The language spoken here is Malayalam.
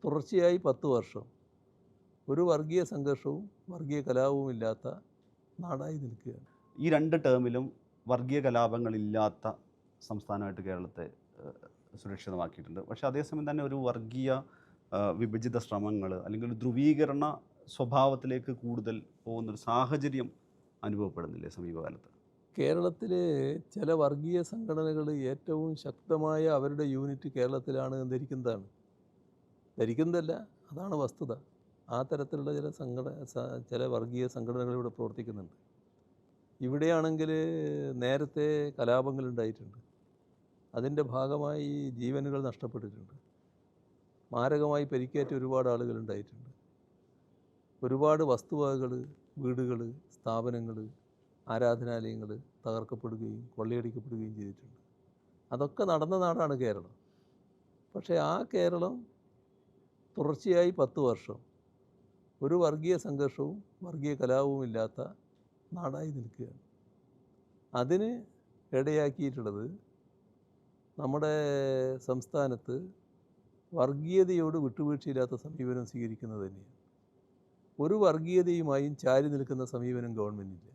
തുടർച്ചയായി 10 വർഷം ഒരു വർഗീയ സംഘർഷവും വർഗീയ കലാപവും ഇല്ലാത്ത നാടായി നിൽക്കുകയാണ്. ഈ 2 ടേമിലും വർഗീയ കലാപങ്ങളില്ലാത്ത സംസ്ഥാനമായിട്ട് കേരളത്തെ സുരക്ഷിതമാക്കിയിട്ടുണ്ട്. പക്ഷേ അതേസമയം തന്നെ ഒരു വർഗീയ വിഭജിത ശ്രമങ്ങൾ അല്ലെങ്കിൽ ഒരു ധ്രുവീകരണ സ്വഭാവത്തിലേക്ക് കൂടുതൽ പോകുന്നൊരു സാഹചര്യം അനുഭവപ്പെടുന്നില്ലേ സമീപകാലത്ത്? കേരളത്തിലെ ചില വർഗീയ സംഘടനകൾ ഏറ്റവും ശക്തമായ അവരുടെ യൂണിറ്റ് കേരളത്തിലാണ് എന്ന് ധരിക്കുന്നതല്ല, അതാണ് വസ്തുത. ആ തരത്തിലുള്ള ചില വർഗീയ സംഘടനകൾ ഇവിടെ പ്രവർത്തിക്കുന്നുണ്ട്. ഇവിടെയാണെങ്കിൽ നേരത്തെ കലാപങ്ങളുണ്ടായിട്ടുണ്ട്. അതിൻ്റെ ഭാഗമായി ജീവനുകൾ നഷ്ടപ്പെട്ടിട്ടുണ്ട്. മാരകമായി പരിക്കേറ്റ ഒരുപാട് ആളുകളുണ്ടായിട്ടുണ്ട്. ഒരുപാട് വസ്തുവകകൾ, വീടുകൾ, സ്ഥാപനങ്ങൾ, ആരാധനാലയങ്ങൾ തകർക്കപ്പെടുകയും കൊള്ളയടിക്കപ്പെടുകയും ചെയ്തിട്ടുണ്ട്. അതൊക്കെ നടന്ന നാടാണ് കേരളം. പക്ഷേ ആ കേരളം തുടർച്ചയായി 10 വർഷം ഒരു വർഗീയ സംഘർഷവും വർഗീയ കലാപവും ഇല്ലാത്ത നാടായി നിൽക്കുകയാണ്. അതിന് ഇടയാക്കിയിട്ടുള്ളത് നമ്മുടെ സംസ്ഥാനത്ത് വർഗീയതയോട് വിട്ടുവീഴ്ചയില്ലാത്ത സമീപനം സ്വീകരിക്കുന്നത് തന്നെയാണ്. ഒരു വർഗീയതയുമായും ചാരി നിൽക്കുന്ന സമീപനം ഗവൺമെൻറ്റില്ല.